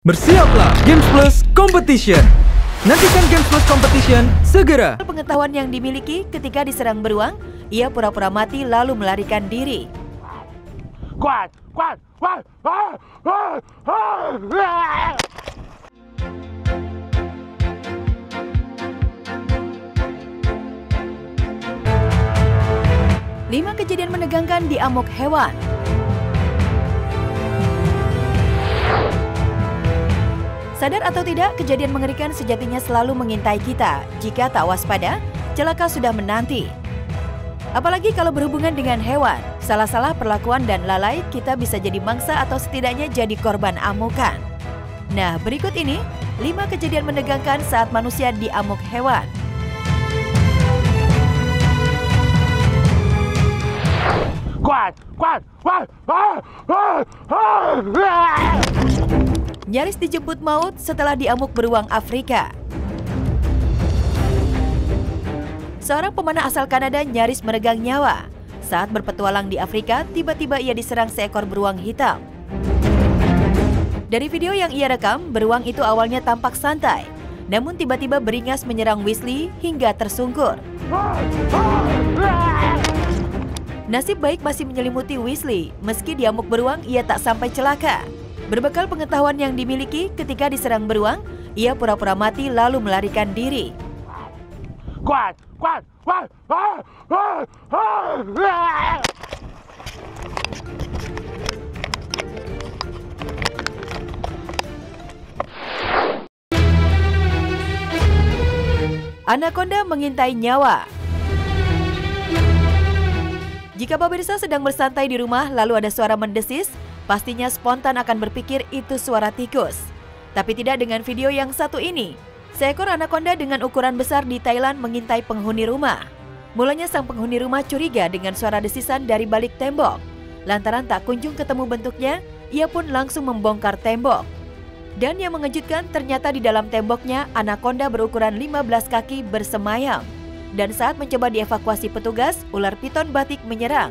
Bersiaplah Games Plus Competition. Nantikan Games Plus Competition segera. Pengetahuan yang dimiliki ketika diserang beruang, ia pura-pura mati lalu melarikan diri. Kuat. 5 kejadian menegangkan di amok hewan. Sadar atau tidak, kejadian mengerikan sejatinya selalu mengintai kita. Jika tak waspada, celaka sudah menanti. Apalagi kalau berhubungan dengan hewan, salah-salah perlakuan dan lalai, kita bisa jadi mangsa atau setidaknya jadi korban amukan. Nah, berikut ini 5 kejadian menegangkan saat manusia diamuk hewan. Kuat. Nyaris dijemput maut setelah diamuk beruang Afrika. Seorang pemanah asal Kanada nyaris meregang nyawa. Saat berpetualang di Afrika, tiba-tiba ia diserang seekor beruang hitam. Dari video yang ia rekam, beruang itu awalnya tampak santai. Namun tiba-tiba beringas menyerang Wesley hingga tersungkur. Nasib baik masih menyelimuti Wesley. Meski diamuk beruang, ia tak sampai celaka. Berbekal pengetahuan yang dimiliki ketika diserang beruang, ia pura-pura mati lalu melarikan diri. Kuat. Anaconda mengintai nyawa. Jika pemirsa sedang bersantai di rumah lalu ada suara mendesis, pastinya spontan akan berpikir itu suara tikus. Tapi tidak dengan video yang satu ini. Seekor anaconda dengan ukuran besar di Thailand mengintai penghuni rumah. Mulanya sang penghuni rumah curiga dengan suara desisan dari balik tembok. Lantaran tak kunjung ketemu bentuknya, ia pun langsung membongkar tembok. Dan yang mengejutkan, ternyata di dalam temboknya anaconda berukuran 15 kaki bersemayam. Dan saat mencoba dievakuasi petugas, ular piton batik menyerang.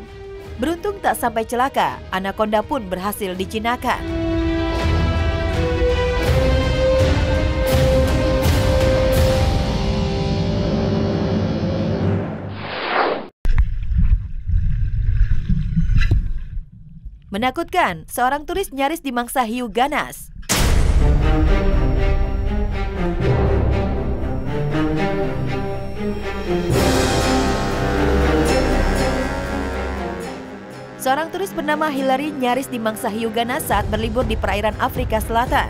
Beruntung tak sampai celaka, anaconda pun berhasil dijinakan. Menakutkan, seorang turis nyaris dimangsa hiu ganas. Seorang turis bernama Hillary nyaris dimangsa hiu ganas saat berlibur di perairan Afrika Selatan.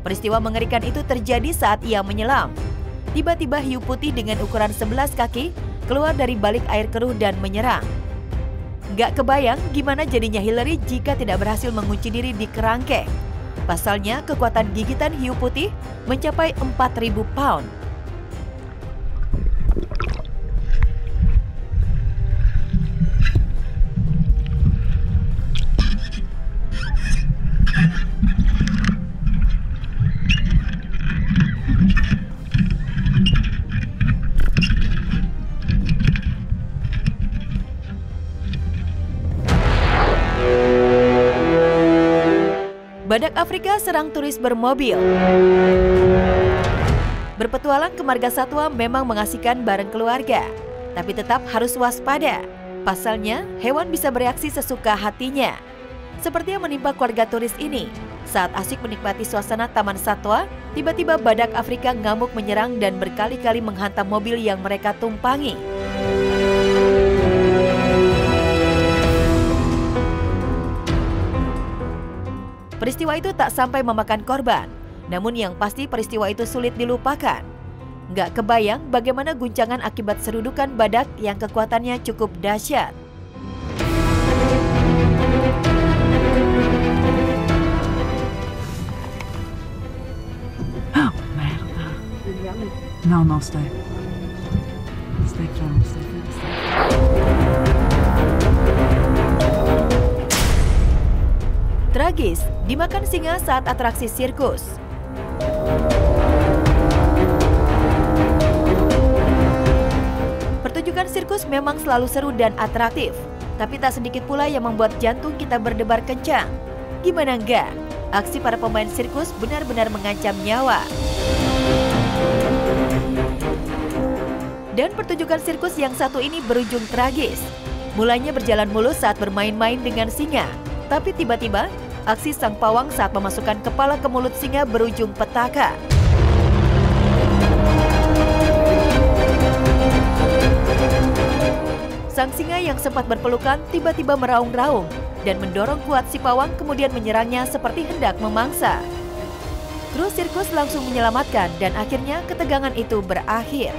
Peristiwa mengerikan itu terjadi saat ia menyelam. Tiba-tiba hiu putih dengan ukuran 11 kaki keluar dari balik air keruh dan menyerang. Gak kebayang gimana jadinya Hillary jika tidak berhasil mengunci diri di kerangkeng. Pasalnya, kekuatan gigitan hiu putih mencapai 4.000 pound. Badak Afrika serang turis bermobil. Berpetualang ke marga satwa memang mengasihkan bareng keluarga, tapi tetap harus waspada. Pasalnya, hewan bisa bereaksi sesuka hatinya. Seperti yang menimpa keluarga turis ini. Saat asyik menikmati suasana taman satwa, tiba-tiba badak Afrika ngamuk menyerang dan berkali-kali menghantam mobil yang mereka tumpangi. Peristiwa itu tak sampai memakan korban, namun yang pasti peristiwa itu sulit dilupakan. Nggak kebayang bagaimana guncangan akibat serudukan badak yang kekuatannya cukup dahsyat. Oh, man. No, stay. Stay calm, stay calm. Tragis, dimakan singa saat atraksi sirkus. Pertunjukan sirkus memang selalu seru dan atraktif, tapi tak sedikit pula yang membuat jantung kita berdebar kencang. Gimana enggak? Aksi para pemain sirkus benar-benar mengancam nyawa. Dan pertunjukan sirkus yang satu ini berujung tragis. Mulanya berjalan mulus saat bermain-main dengan singa, tapi tiba-tiba aksi sang pawang saat memasukkan kepala ke mulut singa berujung petaka. Sang singa yang sempat berpelukan tiba-tiba meraung-raung dan mendorong kuat si pawang, kemudian menyerangnya seperti hendak memangsa. Kru sirkus langsung menyelamatkan dan akhirnya ketegangan itu berakhir.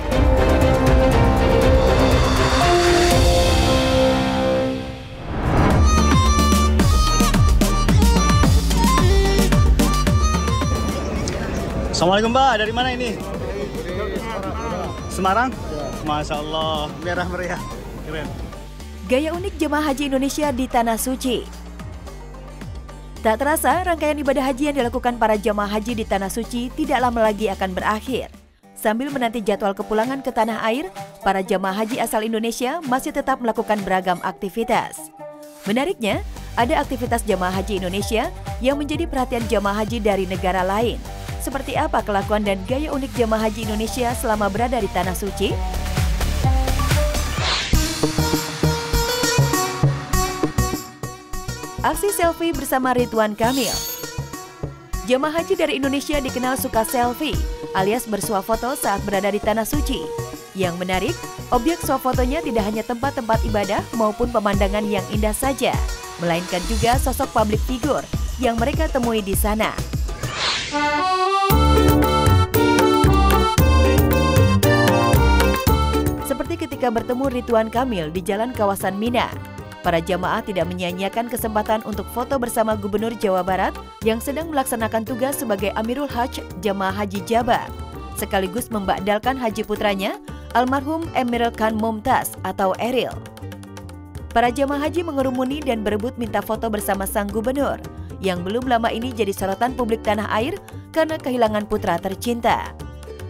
Assalamualaikum Mbak, dari mana ini? Semarang? Masya Allah, merah meriah. Keren. Gaya unik jemaah haji Indonesia di Tanah Suci. Tak terasa, rangkaian ibadah haji yang dilakukan para jemaah haji di Tanah Suci tidak lama lagi akan berakhir. Sambil menanti jadwal kepulangan ke tanah air, para jemaah haji asal Indonesia masih tetap melakukan beragam aktivitas. Menariknya, ada aktivitas jemaah haji Indonesia yang menjadi perhatian jemaah haji dari negara lain. Seperti apa kelakuan dan gaya unik jemaah haji Indonesia selama berada di Tanah Suci? Aksi selfie bersama Ridwan Kamil. Jemaah haji dari Indonesia dikenal suka selfie, alias bersuah foto saat berada di Tanah Suci. Yang menarik, objek swafotonya tidak hanya tempat-tempat ibadah maupun pemandangan yang indah saja, melainkan juga sosok publik figur yang mereka temui di sana. Seperti ketika bertemu Ridwan Kamil di jalan kawasan Mina, para jamaah tidak menyia-nyiakan kesempatan untuk foto bersama Gubernur Jawa Barat yang sedang melaksanakan tugas sebagai Amirul Hajj Jamaah Haji Jabar, sekaligus membakdalkan haji putranya, almarhum Emeril Khan Mumtaz atau Eril. Para jamaah haji mengerumuni dan berebut minta foto bersama sang gubernur, yang belum lama ini jadi sorotan publik tanah air karena kehilangan putra tercinta.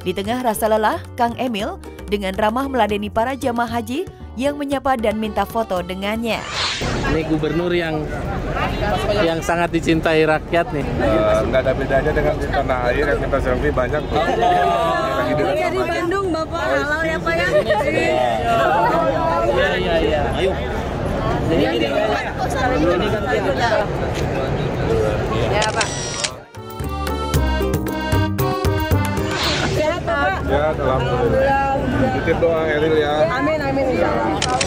Di tengah rasa lelah, Kang Emil dengan ramah meladeni para jamaah haji yang menyapa dan minta foto dengannya. Ini gubernur yang sangat dicintai rakyat nih. Nggak ada bedanya dengan di tanah air yang kita selfie banyak. Iya di Bandung Bapak, halal ya Pak ya. Iya. Ayo. Jadi gini Ya Pak. Ya, alhamdulillah. Titip doa Eril ya. Amin insya Allah.